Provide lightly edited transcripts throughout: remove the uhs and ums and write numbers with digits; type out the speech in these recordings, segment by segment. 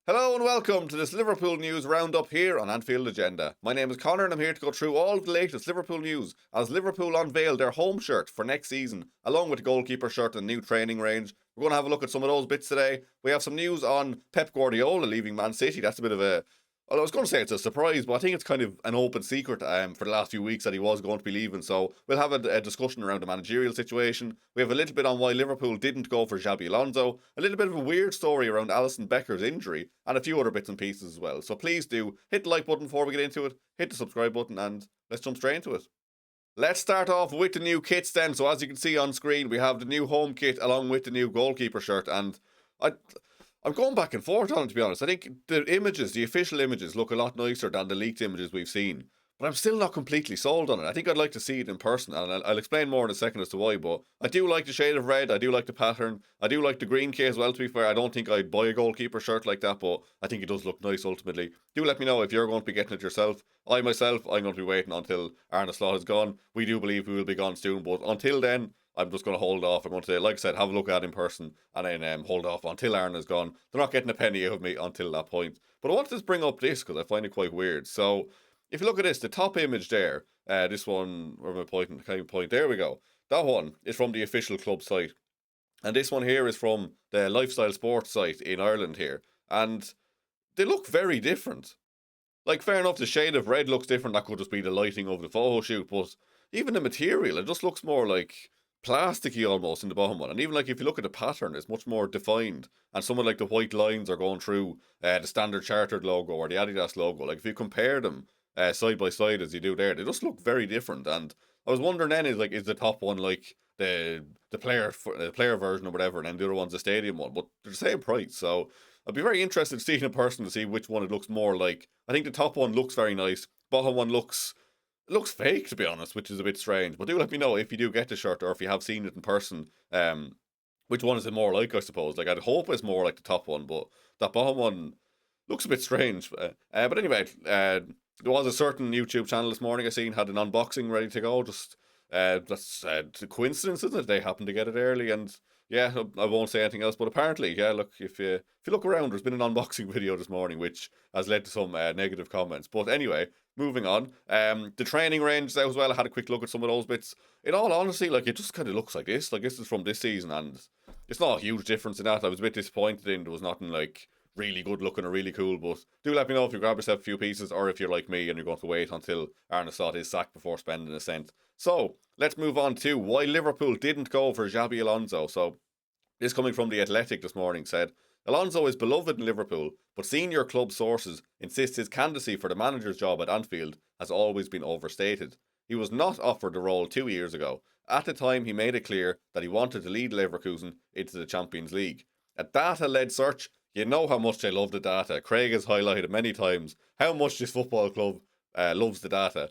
Hello and welcome to this Liverpool news roundup here on Anfield Agenda. My name is Connor and I'm here to go through all of the latest Liverpool news as Liverpool unveil their home shirt for next season, along with the goalkeeper shirt and new training range. We're going to have a look at some of those bits today. We have some news on Pep Guardiola leaving Man City. That's a bit of a well, I was going to say it's a surprise, but I think it's kind of an open secret for the last few weeks that he was going to be leaving. So we'll have a discussion around the managerial situation. We have a little bit on why Liverpool didn't go for Xabi Alonso, a little bit of a weird story around Alisson Becker's injury, and a few other bits and pieces as well. So please do hit the like button before we get into it, hit the subscribe button, and let's jump straight into it. Let's start off with the new kits then. So as you can see on screen, we have the new home kit along with the new goalkeeper shirt, and I I'm going back and forth on it, to be honest. I think the images, the official images, look a lot nicer than the leaked images we've seen. But I'm still not completely sold on it. I think I'd like to see it in person, and I'll explain more in a second as to why. But I do like the shade of red. I do like the pattern. I do like the green kit as well, to be fair. I don't think I'd buy a goalkeeper shirt like that, but I think it does look nice ultimately. Do let me know if you're going to be getting it yourself. I'm going to be waiting until Arne Slot is gone. We do believe we will be gone soon, but until then, I'm just going to hold off. I'm going to, like I said, have a look at it in person and then hold off until Aaron is gone. They're not getting a penny out of me until that point. But I wanted to bring up this because I find it quite weird. So, if you look at this, the top image there, this one, where am I pointing? Can't even point. There we go. That one is from the official club site. And this one here is from the Lifestyle Sports site in Ireland here. And they look very different. Like, fair enough, the shade of red looks different. That could just be the lighting of the photo shoot. But even the material, it just looks more like plasticky almost in the bottom one. And even like if you look at the pattern, it's much more defined. And some of like the white lines are going through the standard chartered logo or the Adidas logo. Like if you compare them side by side as you do there, they just look very different. And I was wondering then is the top one like the player version or whatever, and then the other one's the stadium one, but they're the same price. So I'd be very interested to see it in person to see which one it looks more like. I think the top one looks very nice. Bottom one looks fake, to be honest, which is a bit strange. But do let me know if you do get the shirt or if you have seen it in person. Which one is it more like? I suppose. Like I'd hope it's more like the top one, but that bottom one looks a bit strange. But anyway, there was a certain YouTube channel this morning I seen had an unboxing ready to go. Just that's a coincidence, isn't it? They happened to get it early, and yeah, I won't say anything else. But apparently, yeah, look, if you look around, there's been an unboxing video this morning, which has led to some negative comments. But anyway, moving on. The training range as well. I had a quick look at some of those bits. In all honesty, like it just kind of looks like this. Like this is from this season, and it's not a huge difference in that. I was a bit disappointed in there was nothing like really good looking or really cool. But do let me know if you grab yourself a few pieces, or if you're like me and you're going to wait until Arne Slot is sacked before spending a cent. So let's move on to why Liverpool didn't go for Xabi Alonso. So this coming from The Athletic this morning said, Alonso is beloved in Liverpool, but senior club sources insist his candidacy for the manager's job at Anfield has always been overstated. He was not offered the role 2 years ago. At the time, he made it clear that he wanted to lead Leverkusen into the Champions League. A data-led search, you know how much they love the data. Craig has highlighted many times how much this football club loves the data.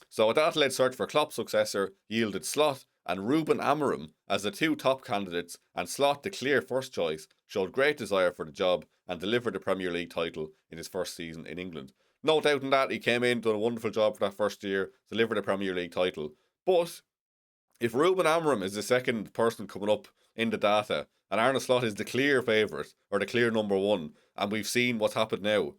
So a data-led search for Klopp's successor yielded Slot and Ruben Amorim as the two top candidates, and Slot, the clear first choice, showed great desire for the job and delivered the Premier League title in his first season in England. No doubt in that, he came in, done a wonderful job for that first year, delivered a Premier League title. But if Ruben Amorim is the second person coming up in the data, and Arne Slot is the clear favourite, or the clear number one, and we've seen what's happened now,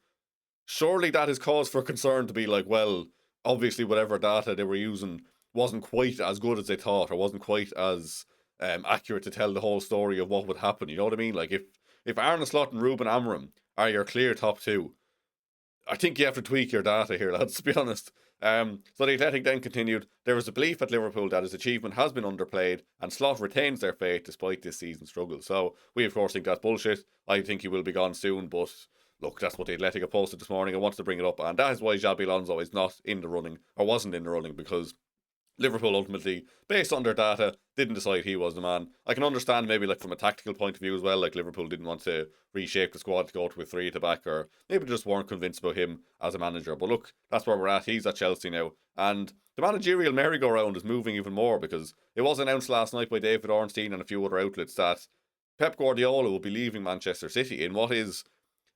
surely that is cause for concern to be like, well, obviously whatever data they were using wasn't quite as good as they thought, or wasn't quite as accurate to tell the whole story of what would happen. You know what I mean? Like if Arne Slot and Ruben Amorim are your clear top two, I think you have to tweak your data here, lads, to be honest. So the Athletic then continued, there is a belief at Liverpool that his achievement has been underplayed and Slot retains their faith despite this season's struggle. So we of course think that's bullshit. I think he will be gone soon, but look, that's what the Athletic have posted this morning. I wanted to bring it up, and that is why Xabi Alonso is not in the running, or wasn't in the running, because Liverpool ultimately, based on their data, didn't decide he was the man. I can understand maybe like from a tactical point of view as well, like Liverpool didn't want to reshape the squad to go to with three at the back, or maybe just weren't convinced about him as a manager. But look, that's where we're at. He's at Chelsea now, and the managerial merry-go-round is moving even more, because it was announced last night by David Ornstein and a few other outlets that Pep Guardiola will be leaving Manchester City in what is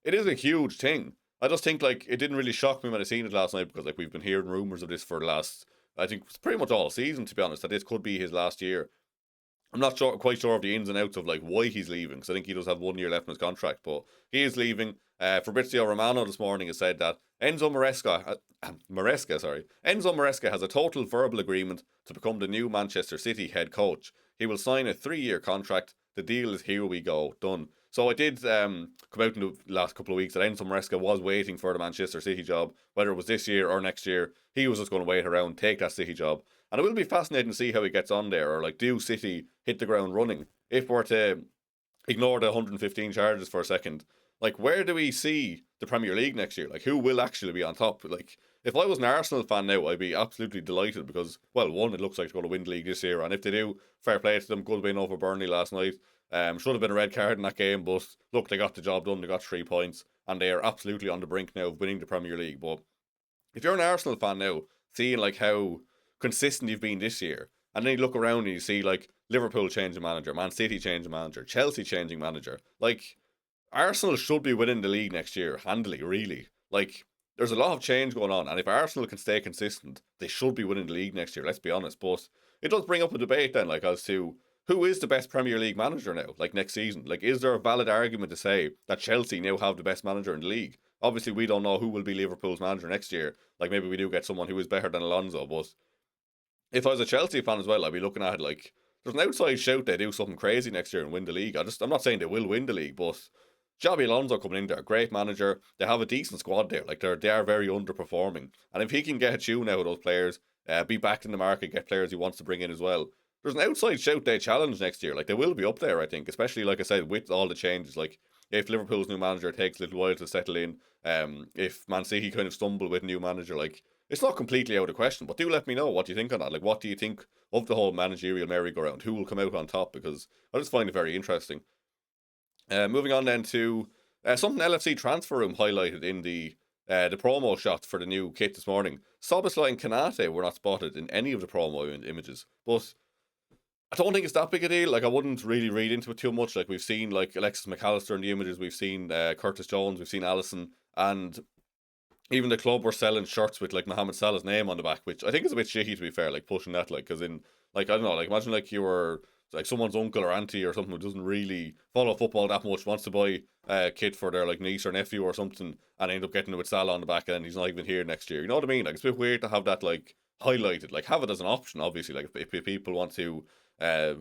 it is a huge thing. I just think like it didn't really shock me when I seen it last night, because like we've been hearing rumours of this for the last, I think it's pretty much all season, to be honest, that this could be his last year. I'm not quite sure of the ins and outs of like why he's leaving, because I think he does have 1 year left in his contract, but he is leaving. Fabrizio Romano this morning has said that Enzo Maresca has a total verbal agreement to become the new Manchester City head coach. He will sign a 3 year contract. The deal is here we go, done. So I did come out in the last couple of weeks that Enzo Maresca was waiting for the Manchester City job, whether it was this year or next year. He was just going to wait around, take that City job. And it will be fascinating to see how he gets on there, or like, do City hit the ground running? If we're to ignore the 115 charges for a second, like, where do we see the Premier League next year? Like, who will actually be on top? Like, if I was an Arsenal fan now, I'd be absolutely delighted because, well, one, it looks like they're going to win the league this year, and if they do, fair play to them. Good win over Burnley last night. Should have been a red card in that game, but look, they got the job done. They got 3 points, and they are absolutely on the brink now of winning the Premier League. But if you're an Arsenal fan now, seeing like how consistent you've been this year, and then you look around and you see like Liverpool changing manager, Man City changing manager, Chelsea changing manager, like Arsenal should be winning the league next year handily, really. Like, there's a lot of change going on, and if Arsenal can stay consistent, they should be winning the league next year, let's be honest. But it does bring up a debate then, like, as to who is the best Premier League manager now, like next season. Like, is there a valid argument to say that Chelsea now have the best manager in the league? Obviously, we don't know who will be Liverpool's manager next year. Like, maybe we do get someone who is better than Alonso, but if I was a Chelsea fan as well, I'd be looking at it like there's an outside shout they do something crazy next year and win the league. I'm not saying they will win the league, but Xabi Alonso coming in there, great manager. They have a decent squad there. Like they are very underperforming, and if he can get a tune out of those players, be back in the market, get players he wants to bring in as well. There's an outside shout they challenge next year. Like they will be up there, I think, especially like I said with all the changes. Like if Liverpool's new manager takes a little while to settle in, if Man City kind of stumble with a new manager, like it's not completely out of question. But do let me know what you think on that. Like what do you think of the whole managerial merry-go-round? Who will come out on top? Because I just find it very interesting. Moving on then to something LFC Transfer Room highlighted in the promo shots for the new kit this morning. Szoboszlai and Kanate were not spotted in any of the promo images, but I don't think it's that big a deal. Like I wouldn't really read into it too much. Like we've seen like Alexis McAllister in the images, we've seen Curtis Jones, we've seen Alisson, and even the club were selling shirts with like Mohamed Salah's name on the back, which I think is a bit shitty to be fair. Like pushing that, like, because in like I don't know, like imagine like you were like someone's uncle or auntie or something who doesn't really follow football that much, wants to buy a kit for their like niece or nephew or something, and end up getting it with Salah on the back, and he's not even here next year. You know what I mean? Like it's a bit weird to have that like highlighted. Like have it as an option, obviously. Like if people want to uh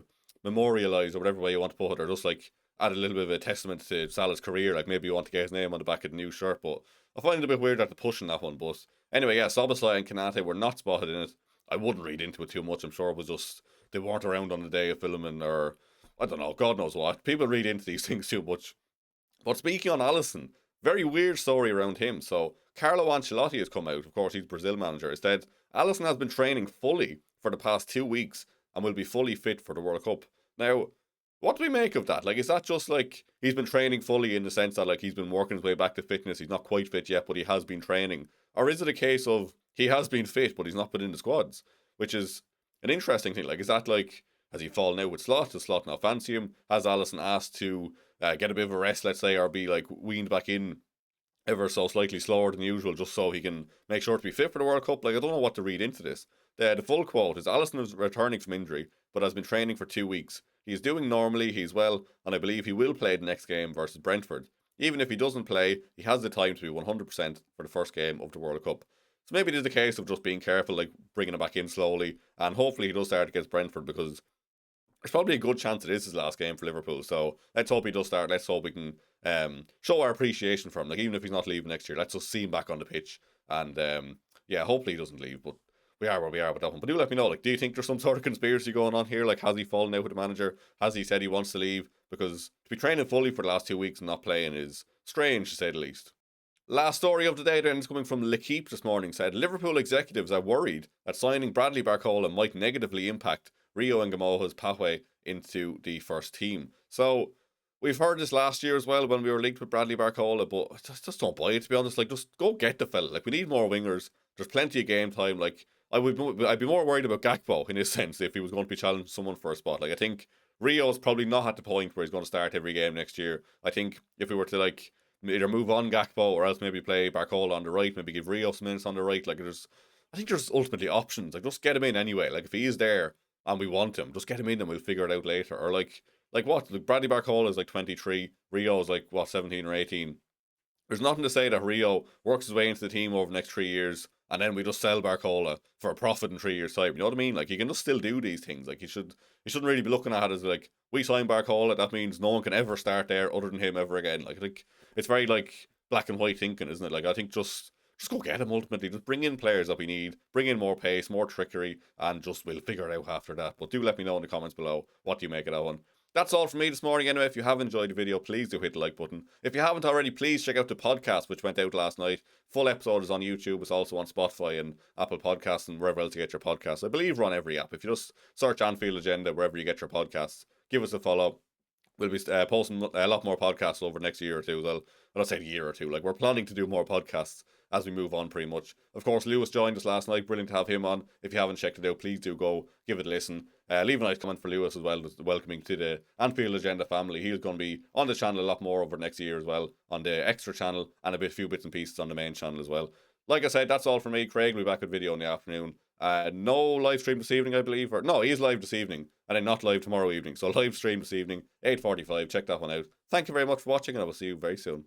memorialize or whatever way you want to put it, or just like add a little bit of a testament to Salah's career. Like maybe you want to get his name on the back of the new shirt, but I find it a bit weird that they're pushing that one. But anyway, yeah, Szoboszlai and Kanate were not spotted in it. I wouldn't read into it too much. I'm sure it was just they weren't around on the day of filming, or I don't know, God knows what. People read into these things too much. But speaking on Alisson, very weird story around him. So Carlo Ancelotti has come out. Of course, he's Brazil manager. Instead, Alisson has been training fully for the past 2 weeks and will be fully fit for the World Cup. Now, what do we make of that? Like, is that just like he's been training fully in the sense that like he's been working his way back to fitness? He's not quite fit yet, but he has been training, or is it a case of he has been fit but he's not been in the squads, which is an interesting thing. Like, is that like has he fallen out with Slot? Does Slot not fancy him? Has Alisson asked to get a bit of a rest, let's say, or be like weaned back in ever so slightly slower than usual, just so he can make sure to be fit for the World Cup? Like, I don't know what to read into this. The full quote is Alisson is returning from injury, but has been training for 2 weeks. He's doing normally, he's well, and I believe he will play the next game versus Brentford. Even if he doesn't play, he has the time to be 100% for the first game of the World Cup. So maybe it is a case of just being careful, like bringing him back in slowly, and hopefully he does start against Brentford, because there's probably a good chance it is his last game for Liverpool. So let's hope he does start. Let's hope we can show our appreciation for him. Like even if he's not leaving next year, let's just see him back on the pitch. And yeah, hopefully he doesn't leave. But we are where we are with that one. But do let me know. Like, do you think there's some sort of conspiracy going on here? Like, has he fallen out with the manager? Has he said he wants to leave? Because to be training fully for the last 2 weeks and not playing is strange, to say the least. Last story of the day then is coming from L'Equipe this morning. Said Liverpool executives are worried that signing Bradley Barcola might negatively impact Rio Ngamoha's pathway into the first team. So we've heard this last year as well when we were linked with Bradley Barcola, but just don't buy it, to be honest. Like, just go get the fella. Like, we need more wingers. There's plenty of game time. Like, I'd be more worried about Gakpo in this sense if he was going to be challenging someone for a spot. Like, I think Rio's probably not at the point where he's going to start every game next year. I think if we were to like either move on Gakpo or else maybe play Barcola on the right, maybe give Rio some minutes on the right. Like I think there's ultimately options. Like just get him in anyway. Like if he is there, and we want him. Just get him in and we'll figure it out later. Or like what? Like Bradley Barcola is like 23, Rio is like what, 17 or 18. There's nothing to say that Rio works his way into the team over the next 3 years and then we just sell Barcola for a profit in 3 years' time. You know what I mean? Like, you can just still do these things. Like, you shouldn't really be looking at it as like, we sign Barcola, that means no one can ever start there other than him ever again. Like, I think it's very like black and white thinking, isn't it? Like, I think just go get him ultimately. Just bring in players that we need, bring in more pace, more trickery, and just we'll figure it out after that. But do let me know in the comments below what do you make of that one. That's all from me this morning anyway. If you have enjoyed the video, please do hit the like button. If you haven't already, please check out the podcast which went out last night. Full episode is on YouTube. It's also on Spotify and Apple Podcasts and wherever else you get your podcasts. I believe we're on every app. If you just search Anfield Agenda wherever you get your podcasts, give us a follow. We'll be posting a lot more podcasts over the next year or two as well. I don't say a year or two. Like, we're planning to do more podcasts as we move on pretty much. Of course, Lewis joined us last night. Brilliant to have him on. If you haven't checked it out, please do go give it a listen. Leave a nice comment for Lewis as well, welcoming to the Anfield Agenda family. He's going to be on the channel a lot more over the next year as well, on the extra channel, and a few bits and pieces on the main channel as well. Like I said, that's all from me. Craig will be back with video in the afternoon. No live stream this evening, I believe. Or no, he is live this evening, and then not live tomorrow evening. So live stream this evening, 8:45. Check that one out. Thank you very much for watching, and I will see you very soon.